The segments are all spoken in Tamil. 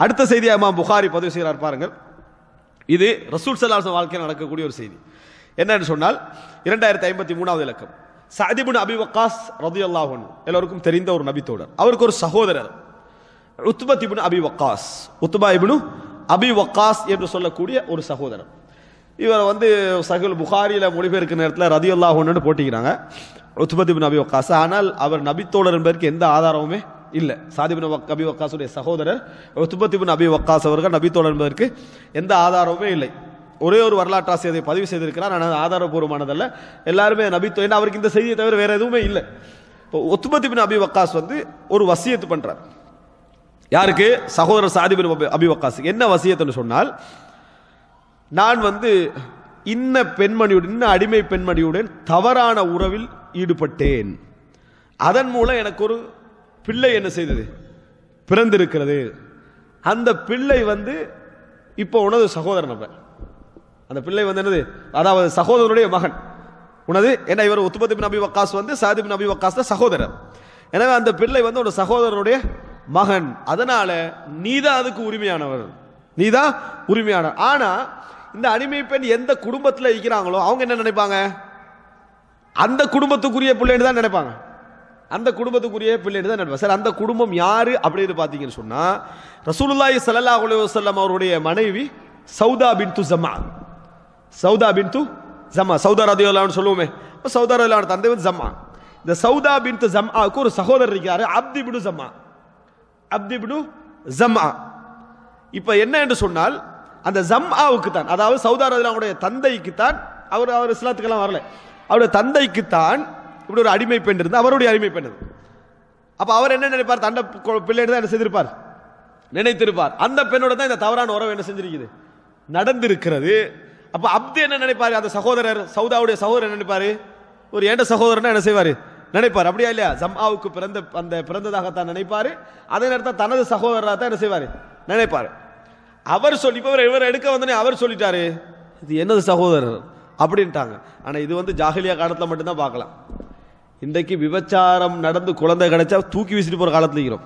அடுத்த செய்தி இமாம் புகாரி பதிவு செய்கிறார் பாருங்கள். இது ரசூல் ஸல்லல்லாஹு அலைஹி வஸல்லம் வாழ்க்கையில் நடக்கக்கூடிய ஒரு செய்தி. என்னன்னு சொன்னால் 2053வது இலக்கம். சஅத் இப்னு அபி வக்காஸ் ரலியல்லாஹு அன்ஹு எல்லாருக்கும் தெரிந்த ஒரு நபி தோழர். அவருக்கு ஒரு சகோதரர் உத்பா இப்னு அபி வக்காஸ், உத்பா இப்னு அபி வக்காஸ் என்று சொல்லக்கூடிய ஒரு சகோதரர். இவர் சஹீஹுல் புகாரியில மொழிபெயர்க்கும் நேரத்தில் ரலியல்லாஹு அன்ஹு போட்டிக்கிறாங்க உத்பா இப்னு அபி வக்காஸ். ஆனால் அவர் நபி தோழர் என்பதற்கு எந்த ஆதாரமுமே இல்லை. சஅத் இப்னு அபி வக்காஸுடைய சகோதரர் உத்பா இப்னு அபி வக்காஸ் அவர்கள் நபி தோழர் என்பதற்கு எந்த ஆதாரமுமே இல்லை. ஒரே ஒரு வரலாற்று ஆசிரியரை பதிவு செய்திருக்கிறார், ஆனால் ஆதாரபூர்வமானதல்ல. எல்லாருமே நபி ஏன்னா அவருக்கு இந்த செய்தியை தவிர வேற எதுவுமே இல்லை. இப்போ உத்பா இப்னு அபி வக்காஸ் ஒரு வசியத்து பண்றார். யாருக்கு? சகோதரர் சஅத் இப்னு அபி வக்காஸ். என்ன வசியத்துன்னு சொன்னால், நான் இன்ன பெண்மணியுடன், இன்ன அடிமை பெண்மணியுடன் தவறான உறவில் ஈடுபட்டேன். அதன் மூலம் எனக்கு ஒரு பிள்ளை என்ன செய்தது? பிறந்திருக்கிறது. அந்த பிள்ளை இப்போ உனது சகோதரன். அந்த பிள்ளை என்னது? அதாவது சகோதரனுடைய மகன் உனது. என்ன இவர் உத்பா இப்னு அபி வக்காஸ் சஅத் இப்னு அபி வக்காஸ் தான் சகோதரர். எனவே அந்த பிள்ளை ஒரு சகோதரனுடைய மகன். அதனால நீதான் அதுக்கு உரிமையானவர், நீதான் உரிமையானவர். ஆனா இந்த அடிமை பெண் எந்த குடும்பத்தில் இருக்கிறாங்களோ அவங்க என்ன நினைப்பாங்க? அந்த குடும்பத்துக்குரிய பிள்ளைன்னு தான் நினைப்பாங்க. அந்த குடும்பத்துக்குரிய பிள்ளைன்னு தான் நினைப்பாங்க. சார், அந்த குடும்பம் யாரு அப்படின்னு பார்த்தீங்கன்னு சொன்னா, ரசூலுல்லாஹி ஸல்லல்லாஹு அலைஹி வஸல்லம் அவருடைய மனைவி சௌதா பின்து ஜமா. சௌதா பின்து ஜமா, சௌதா ரலியல்லாஹு அன்ஹா சொல்லுவோமே, சௌதா ரலியல்லாஹு அன்ஹா தந்தை ஜமா. இந்த சௌதா பின்து ஜமாவுக்கு ஒரு சகோதரர் இருக்காரு, அப்து இப்னு ஜமா. அப்து இப்னு ஜமா. இப்ப என்ன என்று சொன்னால், அந்த ஜம்ஆவுக்கு தான், அதாவது சௌதா ரலியல்லாஹு அன்ஹுடைய தந்தைக்கு தான், அவர் இஸ்லாத்துக்கெல்லாம் வரல, அவருடைய தந்தைக்கு தான் இப்படி ஒரு அடிமை பெண் இருந்து, அவருடைய அடிமை பெண். அப்ப அவர் என்ன நினைப்பார்? தண்டை பிள்ளைன்னு தான் என்ன செய்திருப்பார், நினைத்திருப்பார். அந்த பெண்ணோட தான் இந்த தவறான உறவு என்ன செஞ்சிருக்குது, நடந்திருக்கிறது. அப்ப அப்து என்ன நினைப்பாரு? அந்த சகோதரர், சௌதாவுடைய சகோதரர் என்ன நினைப்பாரு? ஒரு ஏண்ட சகோதரன் என்ன செய்வாரு? நினைப்பார். அப்படியா இல்லையா? ஜம்ஆவுக்கு பிறந்ததாகத்தான் நினைப்பாரு. அதே நேரத்தில் தனது சகோதரராக தான் என்ன செய்வாரு? நினைப்பாரு. அவர் சொல்லி இவர் எடுக்க வந்தனே அவர் சொல்லிட்டாரு, இது என்னது சகோதரர் அப்படின்ட்டாங்க. ஆனா இது ஜாஹிலியா காலத்துல மட்டும்தான் பார்க்கலாம். இன்றைக்கு விபச்சாரம் நடந்து குழந்தை கிடைச்சா தூக்கி வீசிட்டு போற காலத்துல இருக்கிறோம்.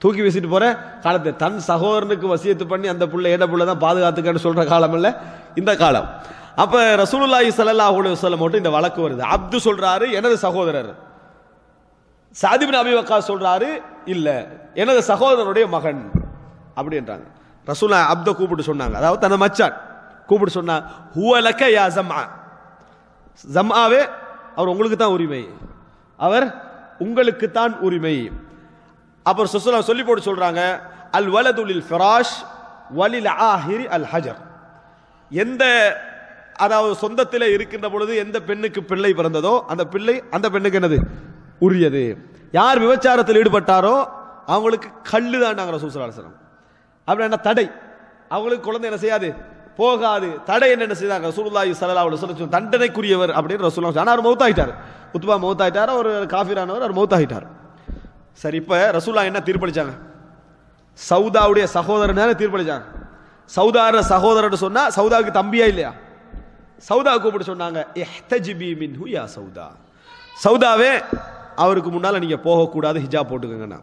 தூக்கி வீசிட்டு போற காலத்துல தன் சகோதரனுக்கு வசியத்து பண்ணி அந்த புள்ள ஏட புள்ள தான் பாதுகாத்துக்கன்னு சொல்ற காலம் இல்ல இந்த காலம். அப்ப ரசூலுல்லாஹி ஸல்லல்லாஹு அலைஹி வஸல்லம் மட்டும் இந்த வழக்கு வருது. அப்து சொல்றாரு எனது சகோதரர். சஅத் இப்னு அபி வக்காஸ் சொல்றாரு இல்ல எனது சகோதரனுடைய மகன் அப்படின்றாங்க. ரசூலுல்லாஹ் அப்த கூப்பிட்டு சொன்னாங்க, அதாவது தன மச்சான் கூப்பிட்டு சொன்னா, ஹுவ லக யா ஜம்ஆ, ஜம்ஆவே அவர் உங்களுக்கு தான் உரிமை, அவர் உங்களுக்கு தான் உரிமை. அப்புறம் ரசூலுல்லாஹ் சொல்லி போட்டு சொல்றாங்க, அல் வலது லில் ஃபிராஷ் வலில் ஆஹிரி அல் ஹஜர். எந்த அதாவது சொந்தத்திலே இருக்கின்ற பொழுது எந்த பெண்ணுக்கு பிள்ளை பிறந்ததோ அந்த பிள்ளை அந்த பெண்ணுக்கு என்னது உரியது. யார் விபச்சாரத்தில் ஈடுபட்டாரோ அவங்களுக்கு கல்லு தான் ரசூலுல்லாஹி ஸல்லல்லாஹு அலைஹி வஸல்லம். அப்படி என்ன தடை, அவங்களுக்கு குழந்தை என்ன செய்யாது, போகாது. தடை என்ன செய்தாங்க? ரசூலுல்லாஹி ஸல்லல்லாஹு அலைஹி வஸல்லம் தண்டனைக்குரியவர் அப்படின்னு ரசூலுல்லாஹ். ஆனா அவர் மௌத்தாயிட்டார், உத்பா மௌத்தாயிட்டார், அவர் காஃபிரானவர், அவர் மௌத்தாயிட்டார். சரி, இப்ப ரசூலுல்லாஹ் என்ன தீர்ப்பளிச்சாங்க? சௌதாவுடைய சகோதரன் தீர்ப்பளிச்சாங்க. சௌதார சகோதரன் சொன்னா சௌதாவுக்கு தம்பியா இல்லையா? சௌதா கூப்பிட்டு சொன்னாங்க, இஹ்தஜிபி மின்ஹு யா சௌதா, சௌதாவே அவருக்கு முன்னால நீங்க போகக்கூடாது, ஹிஜாப் போட்டுக்கங்க.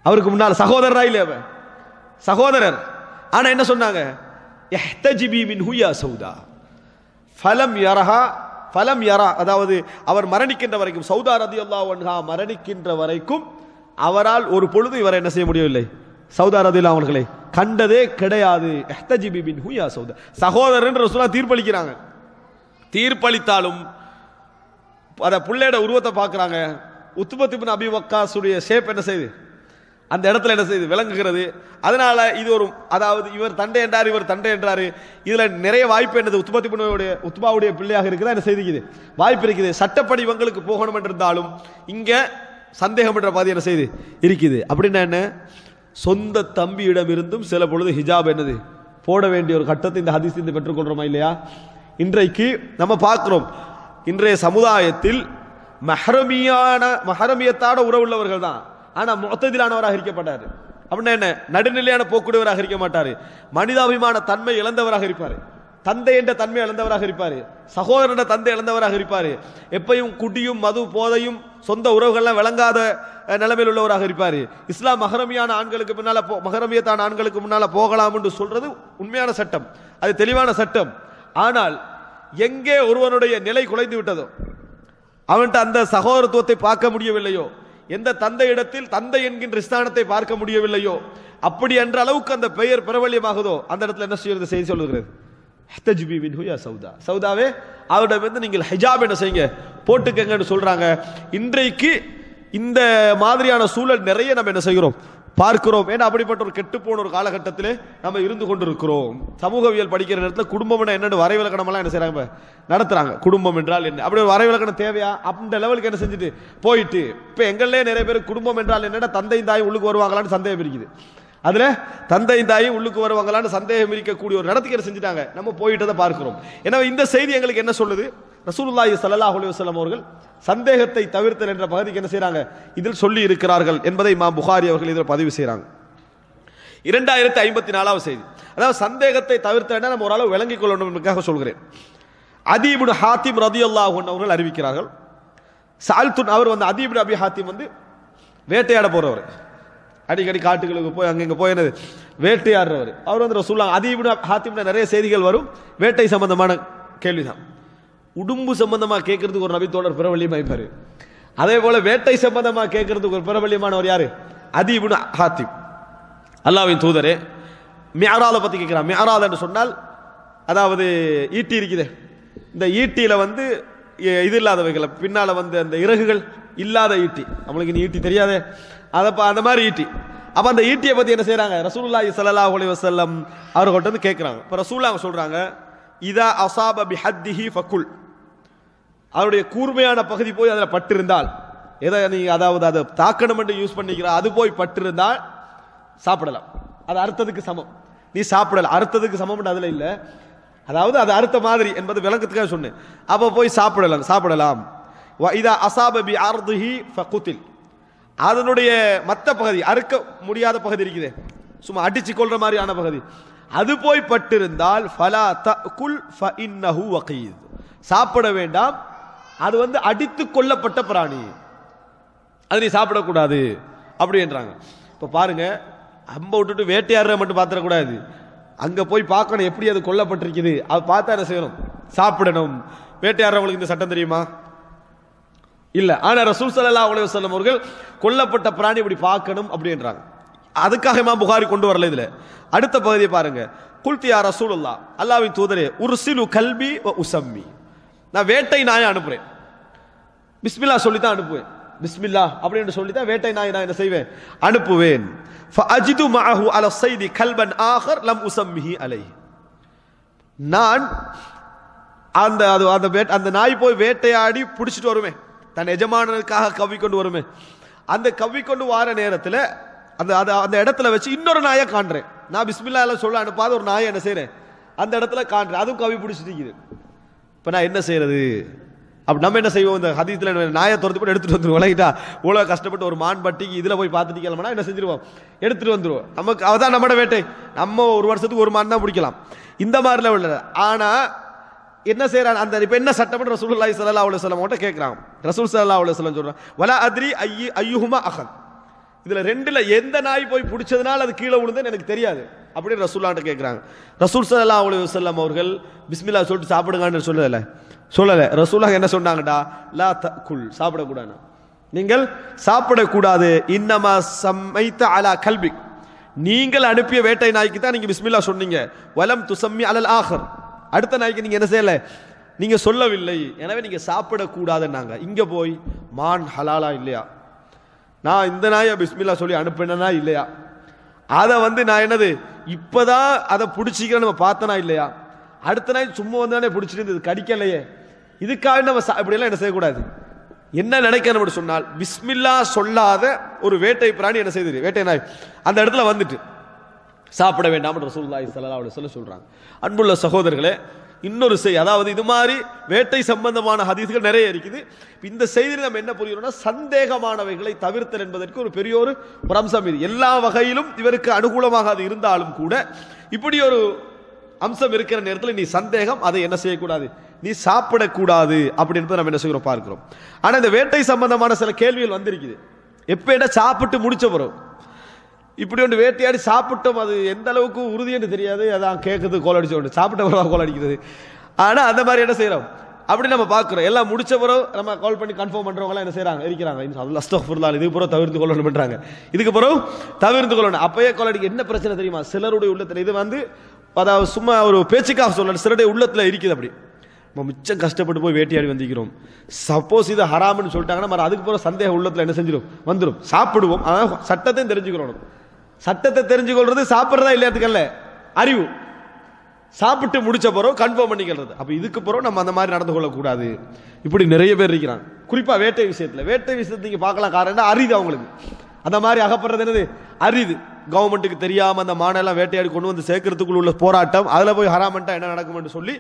அவருக்கு முன்னால சகோதரரா இல்லையா? சகோதரர். ஆனா என்ன சொன்னாங்க? இஹ்தஜிபி மின்ஹு யா சௌதா ஃபலம் யரஹா ஃபலம் யரா, அதாவது அவர் மரணிக்கின்ற வரைக்கும், சௌதா ரலியல்லாஹு அன்ஹா மரணிக்கின்ற வரைக்கும் அவரால் ஒரு பொழுது இவரை என்ன செய்ய முடியவில்லை, சௌதா ரலியல்லாஹு அவர்களை கண்டதே கிடையாது. இஹ்தஜிபி மின்ஹு யா சௌதா, சகோதரன் ரசூலுல்லாஹ் தீர்ப்பளிக்கிறாங்க. தீர்ப்பளித்தாலும் அத புள்ளையோட உருவத்தை பார்க்கறாங்க. உத்பா இப்னு அபி வக்காஸுடைய ஷேப் என்ன செய்யுது, அந்த இடத்துல என்ன செய்யுது, விளங்குகிறது. அதனால இது ஒரு, அதாவது இவர் தண்டை என்றார், இவர் தண்டை என்றாரு. இதுல நிறைய வாய்ப்பு என்னது, உத்பாவுடைய பிள்ளையாக இருக்குதா என்ன செய்திருக்குது, வாய்ப்பு இருக்குது. சட்டப்படி இவங்களுக்கு போகணும் என்றிருந்தாலும் இங்க சந்தேகம் என்ற பாதி என்ன செய்து இருக்குது. அப்படின்னா என்ன, சொந்த தம்பியிடம் இருந்தும் சில பொழுது ஹிஜாப் என்னது போட வேண்டிய ஒரு கட்டத்தை இந்த ஹதீஸ் பெற்றுக்கொள்றோமா இல்லையா? இன்றைக்கு நம்ம பார்க்கிறோம், இன்றைய சமுதாயத்தில் மஹரமியத்தான உறவுள்ளவர்கள் தான், ஆனா முஅத்ததிலானவராக இருக்கப்பட்டாரு. அப்படின்னா என்ன, நடுநிலையான போக்குடையவராக இருக்க மாட்டாரு, மனிதாபிமான தன்மை இழந்தவராக இருப்பாரு. தந்தை என்ற தன்மை இழந்தவராக இருப்பாரு, சகோதரன் என்ற தந்தை இழந்தவராக இருப்பாரு, எப்பயும் குடியும் மது போதையும் சொந்த உறவுகள்லாம் விளங்காத நிலைமையில் உள்ளவராக இருப்பாரு. இஸ்லாம் மஹரமியான ஆண்களுக்கு பின்னால மஹரமியத்தான ஆண்களுக்கு முன்னால போகலாம் என்று சொல்றது உண்மையான சட்டம், அது தெளிவான சட்டம். ஆனால் எங்கே ஒருவனுடைய நிலை குலைந்து விட்டதோ, அவன்கிட்ட அந்த சகோதரத்துவத்தை பார்க்க முடியவில்லையோ, எந்த தந்தை இடத்தில் தந்தை என்கின்ற ஸ்தானத்தை பார்க்க முடியவில்லையோ, அப்படி என்ற அளவுக்கு அந்த பெயர் பிரபல்யமாகுதோ, அந்த இடத்துல என்ன செய்யறது? செய்தி சொல்லுகிறது, சௌதாவே அவரிடமிருந்து நீங்கள் ஹிஜாப் என்ன செய்யுங்க, போட்டுக்கங்கன்னு சொல்றாங்க. இன்றைக்கு இந்த மாதிரியான சூழல் நிறைய நம்ம என்ன செய்கிறோம், பார்க்கிறோம். ஏன்னா அப்படிப்பட்ட ஒரு கெட்டு போன ஒரு காலகட்டத்திலே நம்ம இருந்து கொண்டிருக்கிறோம். சமூகவியல் படிக்கிற நேரத்தில் குடும்பம் என்னென்னு வரைவிலக்கணம் எல்லாம் என்ன செய்யறாங்க, நடத்துறாங்க. குடும்பம் என்றால் என்ன, அப்படி ஒரு வரைவிலக்கணம் தேவையா அப்படின்ற லெவலுக்கு என்ன செஞ்சுட்டு போயிட்டு இப்ப எங்களே நிறைய பேர் குடும்பம் என்றால் என்னன்னா தந்தையும் தாயும் உள்ளுக்கு வருவாங்களான்னு சந்தேகம் இருக்குது. அதுல தந்தையும் தாயும் உள்ளுக்கு வருவாங்களான்னு சந்தேகம் இருக்கக்கூடிய ஒரு நடத்திக்கிற செஞ்சுட்டாங்க. நம்ம போயிட்டதை பார்க்கிறோம். எனவே இந்த செய்தி எங்களுக்கு என்ன சொல்லுது? ரசூலுல்லாஹி ஸல்லல்லாஹு அலைஹி வஸல்லம் அவர்கள் சந்தேகத்தை தவிர்த்தல் என்ற பகுதிக்கு என்ன செய்யறாங்க, இதில் சொல்லி இருக்கிறார்கள் என்பதை இமாம் புகாரி அவர்கள் இதில் பதிவு செய்யறாங்க. 2054வது செய்தி, அதாவது சந்தேகத்தை தவிர்த்தல் நம்ம ஓரளவு விளங்கிக் கொள்ளணும் என்பதற்காக சொல்கிறேன். அதி இப்னு ஹாத்திம் ரலியல்லாஹு அன்ஹு அவர்கள் அறிவிக்கிறார்கள், சால்துன் அவர் வந்து அதி இப்னு அபி ஹாத்திம் வந்து வேட்டையாட போறவர், அடிக்கடி காட்டுகளுக்கு போய் அங்க போய் என்னது வேட்டையாடுறவர். அவர் வந்து ரசூலுல்லாஹ் அதி இப்னு ஹாத்திம்ல நிறைய செய்திகள் வரும், வேட்டை சம்பந்தமான கேள்விதான். உடும்பு சம்பந்தமா கேட்கறதுக்கு ஒரு நபி தோழர் பிரபல்யமாய்ப்பாரு, அதே போல வேட்டை சம்பந்தமா கேட்கறதுக்கு ஒரு பிரபல்யமானவர் யாரு? அதி இப்னு ஹாத்திம். அல்லாஹ்வின் தூதரே, மிஅராஜ பத்தி கேட்கிறான். மிஅராஜ் என்று சொன்னால் அதாவது ஈட்டி இருக்குது, இந்த ஈட்டியில வந்து இது இல்லாதவைகள், பின்னால வந்து அந்த இறகுகள் இல்லாத ஈட்டி, நம்மளுக்கு நீ ஈட்டி தெரியாதே, அந்த மாதிரி ஈட்டி. அப்ப அந்த ஈட்டியை பத்தி என்ன செய்யறாங்க, ரசூலுல்லாஹி ஸல்லல்லாஹு அலைஹி வஸல்லம் அவர்கள்ட்ட வந்து கேட்கிறாங்க. இப்ப ரசூலுல்லாஹ் சொல்றாங்க, இதா அஸாப பிஹத்திஹி ஃபகுல், அவருடைய கூர்மையான பகுதி போய் அதில் பட்டிருந்தால், எதை நீ அதாவது அதை தாக்கணும் என்று யூஸ் பண்ணிக்கிற அது போய் பட்டிருந்தால் சாப்பிடலாம், அது அறுத்ததுக்கு சமம், நீ சாப்பிடலாம். அறுத்ததுக்கு சமம் அதுல இல்லை, அதாவது அது அறுத்த மாதிரி என்பது விளக்கத்துக்காக சொன்னேன். அப்ப போய் சாப்பிடலாம். இதா அஸாப பி அர்திஹி ஃபகுதில், அதனுடைய மற்ற பகுதி அறுக்க முடியாத பகுதி இருக்குது, சும்மா அடிச்சு கொள்ற மாதிரியான பகுதி, அது போய் பட்டிருந்தால் ஃபலா தஅகுல் ஃபஇன்னஹு வகீத், சாப்பிட வேண்டாம், அது வந்து அடித்து கொள்ளப்பட்ட பிராணி, அது நீ சாப்பிடக்கூடாது அப்படி என்றாங்க. இப்ப பாருங்க, அம்ப விட்டுட்டு வேட்டையாடுற மட்டும் பாத்திரக்கூடாது, அங்க போய் பார்க்கணும் எப்படி அது கொல்லப்பட்டிருக்குது, அது பார்த்தா என்ன செய்யணும், சாப்பிடணும். வேட்டையாடுறவங்களுக்கு இந்த சட்டம் தெரியுமா? இல்ல. ஆனா ரசூல் ஸல்லல்லாஹு அலைஹி வஸல்லம் அவர்கள் கொல்லப்பட்ட பிராணி இப்படி பார்க்கணும் அப்படி என்றாங்க. அதுக்காக இமாம் புகாரி கொண்டு வரல. இதுல அடுத்த பகுதியை பாருங்க. குல்தி யா ரசூலுல்லாஹ், அல்லாஹ்வின் தூதரே, உர்சிலு கல்பி வ உஸம்மி, நான் வேட்டை நாயை அனுப்புறேன், பிஸ்மில்லா சொல்லி தான் அனுப்புவேன், பிஸ்மில்லா அப்படின்னு சொல்லி தான் வேட்டை நாயை நான் என்ன செய்வேன், அனுப்புவேன். ஃபஅஜிது மஅஹு அலா ஸைதி கல்பன் ஆகர் லம் உஸம்மிஹி அலைஹி, நான் அந்த நாய் போய் வேட்டையாடி பிடிச்சிட்டு வருமே, தன் எஜமானனுக்காக கவ்வி கொண்டு வருமே, அந்த கவ்வி கொண்டு வார நேரத்தில் அந்த இடத்துல வச்சு இன்னொரு நாயை காண்றேன். நான் பிஸ்மில்லா எல்லாம் சொல்ல அனுப்பாத ஒரு நாயை என்ன செய்யறேன், அந்த இடத்துல காண்றேன், அதுவும் கவ்வி பிடிச்சிட்டு இருக்குது. இப்ப நான் என்ன செய்யறது? அப்ப நம்ம என்ன செய்வோம், இந்த ஹதீஸ்ல நாயை துரத்து போட்டு எடுத்துட்டு வந்துருவோம். விளங்கிட்டா, இவ்வளவு கஷ்டப்பட்டு ஒரு மான் பட்டிக்கு இதுல போய் பார்த்துட்டு கிளம்பினா என்ன செஞ்சிருவோம், எடுத்துட்டு வந்துருவோம். நமக்கு அவதான் நம்மட வேட்டை, நம்ம ஒரு வருஷத்துக்கு ஒரு மான் தான் பிடிக்கலாம், இந்த மாதிரிலாம் உள்ள. ஆனா என்ன செய்யறான், அந்த இப்ப என்ன சட்டம் ரசூலுல்லாஹி ஸல்லல்லாஹு அலைஹி வஸல்லம் கிட்ட கேக்குறாங்க. ரசூல் ஸல்லல்லாஹு அலைஹி வஸல்லம் சொல்றாங்க, வலா அத்ரி ஐயுஹுமா அஹத், இதுல ரெண்டுல எந்த நாய் போய் பிடிச்சதுனால அது கீழே விழுந்ததுன்னு எனக்கு தெரியாது அப்படின்னு ரசூலுல்லாஹ்ட்ட கேக்குறாங்க. ரசூல் ஸல்லல்லாஹு அலைஹி வஸல்லம் அவர்கள் பிஸ்மில்லா சொல்லிட்டு சாப்பிடுங்கன்னு சொல்லல. ரசூலுல்லாஹ் என்ன சொன்னாங்கடா, லா தகுல், சாப்பிடக்கூடாது, நீங்கள் சாப்பிடக்கூடாது. இன்னமா சம்மைத அலா கல்பிக், நீங்கள் அனுப்பிய வேட்டை நாய்க்கு தான் நீங்க பிஸ்மில்லா சொன்னீங்க. வலம் துசம்மி அலல் ஆஹர், அடுத்த நாய்க்கு நீங்க என்ன செய்யல, நீங்க சொல்லவில்லை, எனவே நீங்க சாப்பிடக்கூடாதுன்னாங்க. இங்க போய் மான் ஹலாலா இல்லையா, நான் இந்த நாயை பிஸ்மில்லா சொல்லி அனுப்பினா இல்லையா, அதை வந்து நான் என்னது இப்பதான் அதை பிடிச்சிக்கிறேன் நம்ம பார்த்தனா இல்லையா, அடுத்த நாய் சும்மா வந்தானே பிடிச்சிட்டு இருந்தது கடிக்கலையே, இதுக்காக நம்ம இப்படியெல்லாம் என்ன செய்யக்கூடாது. என்ன நினைக்கணும் சொன்னால், பிஸ்மில்லா சொல்லாத ஒரு வேட்டை பிராணி என்ன செய்யுது, வேட்டை நாய் அந்த இடத்துல வந்துட்டு சாப்பிட வேண்டாம் ரசூலுல்லாஹி ஸல்லல்லாஹு அலைஹி வஸல்லம் சொல்றாங்க. அன்புள்ள சகோதரர்களே, இன்னொரு செய்தி, அதாவது இது மாதிரி வேட்டை சம்பந்தமான ஹதீஸ்கள் நிறைய இருக்குது. இந்த செய்தியில் நம்ம என்ன புரிகிறோம்னா, சந்தேகமானவைகளை தவிர்த்தல் என்பதற்கு ஒரு பெரிய ஒரு அம்சம் இது. எல்லா வகையிலும் இவருக்கு அனுகூலமாக அது இருந்தாலும் கூட இப்படி ஒரு அம்சம் இருக்கிற நேரத்தில் நீ சந்தேகம், அதை என்ன செய்யக்கூடாது, நீ சாப்பிடக்கூடாது அப்படி என்பதை நம்ம என்ன செய்கிறோம் பார்க்கிறோம். ஆனா இந்த வேட்டை சம்பந்தமான சில கேள்விகள் வந்திருக்குது. எப்ப சாப்பிட்டு முடிச்ச பிறகு இப்படி ஒன்று வேட்டையாடி சாப்பிட்டோம், அது எந்த அளவுக்கு உறுதி என்று தெரியாது, அதான் கேட்குறது கோல் அடிச்சோண்டு சாப்பிட்ட பிறகு கோல் அடிக்கிறது. ஆனா அந்த மாதிரி என்ன செய்யறோம் அப்படி நம்ம பார்க்கிறோம். எல்லாம் முடிச்ச பிறகு நம்ம கால் பண்ணி கன்ஃபார்ம் பண்றவங்க என்ன செய்யறாங்க இருக்கிறாங்க, அஸ்தக்ஃபிருல்லாஹ் இதுக்கு பிறகு தவிர்த்து கொள்ளணும் பண்றாங்க, இதுக்கு பிறகு தவிர்த்து கொள்ளணும். அப்பயே கோல் அடிக்க என்ன பிரச்சனை தெரியுமா, சிலருடைய உள்ளத்துல இது அதாவது சும்மா ஒரு பேச்சுக்காக சொல்ல, சிலருடைய உள்ளத்துல இருக்குது அப்படி நம்ம மிச்சம் கஷ்டப்பட்டு போய் வேட்டையாடி வந்திக்கிறோம், சப்போஸ் இது ஹராம்னு சொல்லிட்டாங்கன்னா அதுக்கு போற சந்தேகம் உள்ளத்துல என்ன செஞ்சிடும் வந்துடும். சாப்பிடுவோம், அதான் சட்டத்தையும் தெரிஞ்சுக்கணும். சட்டத்தை தெரிஞ்சுக்கொள்றது சாப்பிட்றதா இல்லையாதுக்கல்ல அறிவு, சாப்பிட்டு முடிச்ச பிறகு கன்ஃபார்ம் பண்ணிக்கிறது. அப்ப இதுக்கு பிறகு நம்ம அந்த மாதிரி நடந்து கொள்ளக்கூடாது. இப்படி நிறைய பேர் இருக்கிறாங்க, குறிப்பா வேட்டை விஷயத்துல. வேட்டை விஷயத்தை நீங்க பார்க்கலாம், காரணம் அரிது அவங்களுக்கு அந்த மாதிரி அகப்படுறது என்னது அரிது. கவர்மெண்ட்டுக்கு தெரியாம அந்த மானெல்லாம் வேட்டையாடி கொண்டு வந்து சேர்க்கறதுக்குள்ள உள்ள போராட்டம், அதுல போய் ஹராமண்டா என்ன நடக்கும் என்று சொல்லி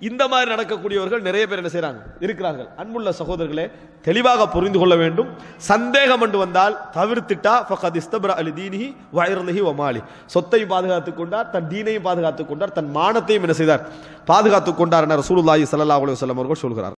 இந்த மாதிரி நடக்கக்கூடியவர்கள் நிறைய பேர் என்ன செய்யறாங்க இருக்கிறார்கள். அன்புள்ள சகோதரர்களே, தெளிவாக புரிந்து கொள்ள வேண்டும். சந்தேகம் என்று வந்தால் தவிர்த்துட்டா ஃபகத் இஸ்தப்ர அலி தீனிஹி வ இர்லிஹி வ மாலி, சொத்தையும் பாதுகாத்துக் கொண்டார், தன் தீனையும் பாதுகாத்துக் கொண்டார், தன் மானத்தையும் என்ன செய்தார் பாதுகாத்துக் கொண்டார் என ரசூலுல்லாஹி ஸல்லல்லாஹு அலைஹி வஸல்லம் அவர்கள் சொல்கிறார்.